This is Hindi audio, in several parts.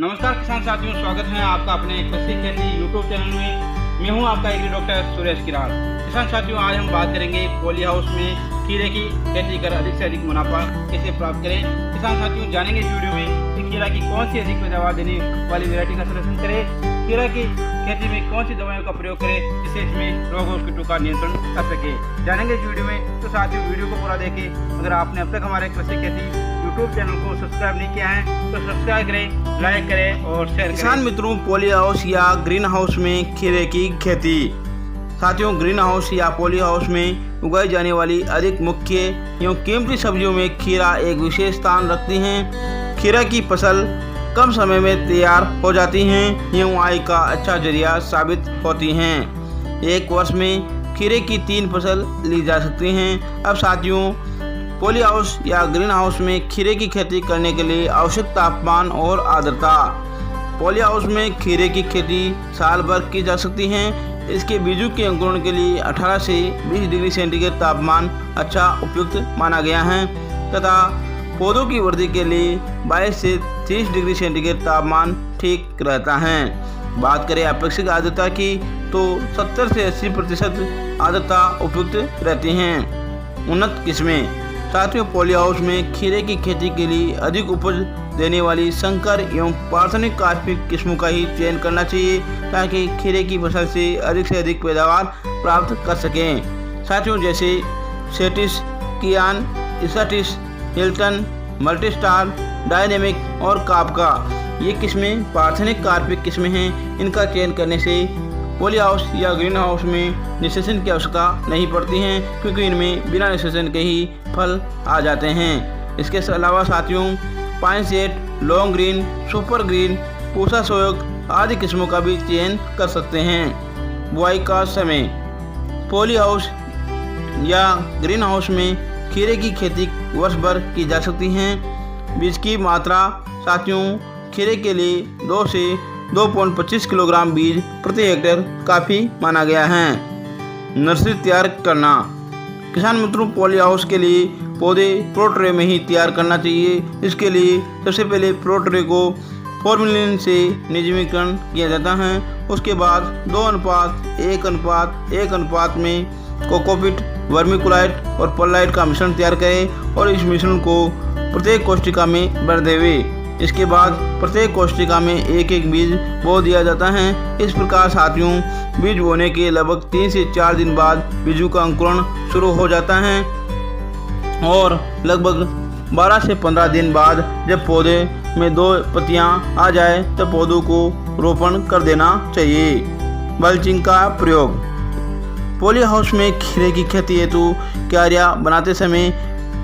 नमस्कार किसान साथियों, स्वागत है आपका अपने कृषि खेती यूट्यूब चैनल में। मैं हूं आपका एग्री डॉक्टर सुरेश किरार। किसान साथियों, आज हम बात करेंगे पॉली हाउस में खीरे की खेती कर अधिक से अधिक मुनाफा कैसे प्राप्त करें। किसान साथियों, जानेंगे इस वीडियो में कि खीरा की कौन सी अधिक पैदावार देने वाली वैरायटी का सिलेक्शन करें, खीरा की खेती में कौन सी दवाइयों का प्रयोग करें जिससे इसमें रोग और कीटों का नियंत्रण कर सके। जानेंगे इस वीडियो में, तो साथियों वीडियो को पूरा देखें। अगर आपने अब तक हमारे कृषि खेती यूट्यूब चैनल को सब्सक्राइब नहीं किया है तो सब्सक्राइब करें, लाइक करें और शेयर करें। किसान मित्रों, पॉली हाउस या ग्रीन हाउस में खीरे की खेती। साथियों, ग्रीन हाउस या पॉली हाउस में उगाई जाने वाली अधिक मुख्य एवं कीमती सब्जियों में खीरा एक विशेष स्थान रखती हैं। खीरा की फसल कम समय में तैयार हो जाती हैं एवं आय का अच्छा जरिया साबित होती हैं। एक वर्ष में खीरे की 3 फसल ली जा सकती हैं। अब साथियों, पॉली हाउस या ग्रीन हाउस में खीरे की खेती करने के लिए आवश्यक तापमान और आर्द्रता। पॉली हाउस में खीरे की खेती साल भर की जा सकती है। इसके बीजों के अंकुरण के लिए 18 से 20 डिग्री सेंटीग्रेड तापमान अच्छा उपयुक्त माना गया है तथा पौधों की वृद्धि के लिए 22 से 30 डिग्री सेंटीग्रेड तापमान ठीक रहता है। बात करें अपेक्षित आर्द्रता की तो 70 से 80% आर्द्रता उपयुक्त रहती हैं। उन्नत किस्में। साथियों, पॉली हाउस में खीरे की खेती के लिए अधिक उपज देने वाली संकर एवं प्राथमिक कार्पिक किस्मों का ही चयन करना चाहिए ताकि खीरे की फसल से अधिक पैदावार प्राप्त कर सकें। साथियों, जैसे सेटिस, कियान, इसाटिस, हिल्टन, मल्टीस्टार, डायनेमिक और कापका, ये किस्में प्राथमिक कार्पिक किस्में हैं। इनका चयन करने से पॉली हाउस या ग्रीन हाउस में निषेचन की आवश्यकता नहीं पड़ती हैं क्योंकि इनमें बिना निषेचन के ही फल आ जाते हैं। इसके अलावा साथियों, pine set, long green, super green, Pusa सोयक आदि किस्मों का भी चयन कर सकते हैं। बुआई का समय। पॉली हाउस या ग्रीन हाउस में खीरे की खेती वर्ष भर की जा सकती हैं। बीज की मात्रा। साथियों, खीरे के लिए 2 से 2.25 किलोग्राम बीज प्रति हेक्टेयर काफ़ी माना गया है। नर्सरी तैयार करना। किसान मित्रों, पॉली हाउस के लिए पौधे प्रो ट्रे में ही तैयार करना चाहिए। इसके लिए सबसे पहले प्रो ट्रे को फॉर्मेलिन से नियमितीकरण किया जाता है। उसके बाद 2:1:1 अनुपात में कोकोपीट, वर्मिकुलाइट और परलाइट का मिश्रण तैयार करें और इस मिश्रण को प्रत्येक कोशिका में भर देवें। इसके बाद प्रत्येक कोशिका में एक बीज बो दिया जाता है। इस प्रकार साथियों, बीज बोने के लगभग 3 से 4 दिन बाद बीजों का अंकुरण शुरू हो जाता है और लगभग 12 से 15 दिन बाद जब पौधे में 2 पत्तियां आ जाए तब पौधों को रोपण कर देना चाहिए। मल्चिंग का प्रयोग। पॉली हाउस में खीरे की खेती हेतु क्यारियां बनाते समय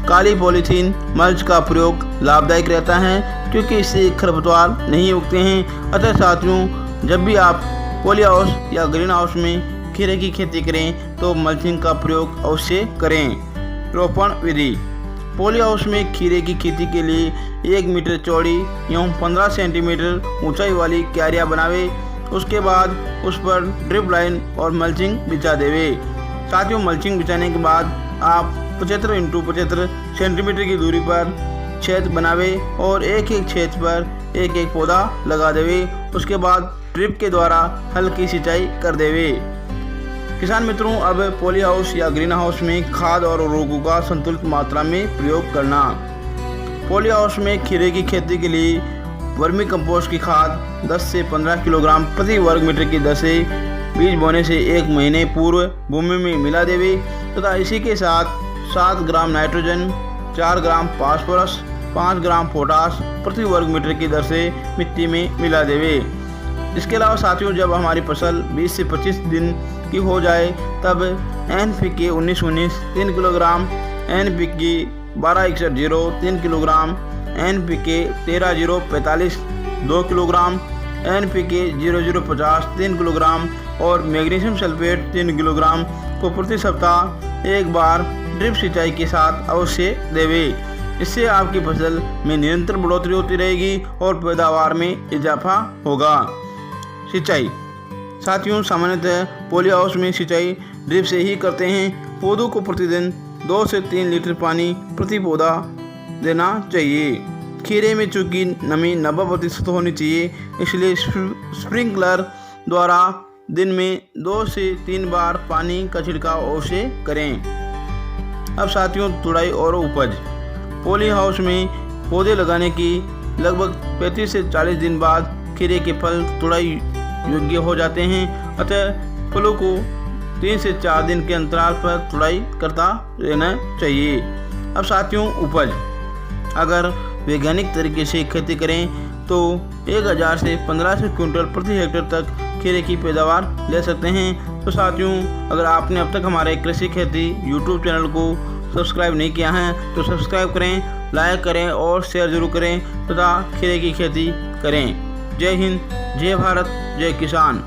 काली पॉलीथीन मल्च का प्रयोग लाभदायक रहता है क्योंकि इससे खरपतवार नहीं उगते हैं। अतः साथियों, जब भी आप पॉली हाउस या ग्रीन हाउस में खीरे की खेती करें तो मल्चिंग का प्रयोग अवश्य करें। रोपण विधि। पॉली हाउस में खीरे की खेती के लिए 1 मीटर चौड़ी एवं 15 सेंटीमीटर ऊंचाई वाली क्यारियां बनावे। उसके बाद उस पर ड्रिप लाइन और मल्चिंग बिछा देवे। साथियों, मल्चिंग बिछाने के बाद आप 75 × 75 सेंटीमीटर की दूरी पर छेद बनावे और एक छेद पर एक पौधा लगा देवे। उसके बाद ड्रिप के द्वारा हल्की सिंचाई कर देवे। किसान मित्रों, अब पॉली हाउस या ग्रीन हाउस में खाद और उर्वरकों का संतुलित मात्रा में प्रयोग करना। पॉली हाउस में खीरे की खेती के लिए वर्मी कंपोस्ट की खाद 10 से 15 किलोग्राम प्रति वर्ग मीटर की दर से बीज बोने से 1 महीने पूर्व भूमि में मिला देवे तथा इसी के साथ 7 gram nitrogen, 4 gram phosphorus, 5 gram potash प्रति वर्ग मीटर की दर से मिट्टी में मिला देवे। इसके अलावा साथियों, जब हमारी फसल 20 से 25 दिन की हो जाए तब NPK 19-19 3 kilogram, NPK 12-61-0 3 kilogram, NPK 13-0-45 2 kilogram, NPK 00-50 3 kilogram और मैग्नीशियम सल्फेट 3 किलोग्राम को प्रति सप्ताह एक बार ड्रिप सिंचाई के साथ अवश्य देवे। इससे आपकी फसल में निरंतर बढ़ोतरी होती रहेगी और पैदावार में इजाफा होगा। सिंचाई। साथियों, सामान्यतः पॉली हाउस में सिंचाई ड्रिप से ही करते हैं। पौधों को प्रतिदिन 2 से 3 लीटर पानी प्रति पौधा देना चाहिए। खीरे में चूँकि नमी 90% होनी चाहिए, इसलिए स्प्रिंकलर द्वारा दिन में 2 से 3 बार पानी का छिड़काव अवश्य करें। अब साथियों, तुड़ाई और उपज। पॉली हाउस में पौधे लगाने की लगभग 35 से 40 दिन बाद खीरे के फल तुड़ाई योग्य हो जाते हैं, अतः फलों को 3 से 4 दिन के अंतराल पर तुड़ाई करता रहना चाहिए। अब साथियों, उपज। अगर वैज्ञानिक तरीके से खेती करें तो 1000 से 1500 क्विंटल प्रति हेक्टेयर तक खीरे की पैदावार ले सकते हैं। तो साथियों, अगर आपने अब तक हमारे कृषि खेती यूट्यूब चैनल को सब्सक्राइब नहीं किया है तो सब्सक्राइब करें, लाइक करें और शेयर जरूर करें तथा खीरे की खेती करें। जय हिंद, जय भारत, जय किसान।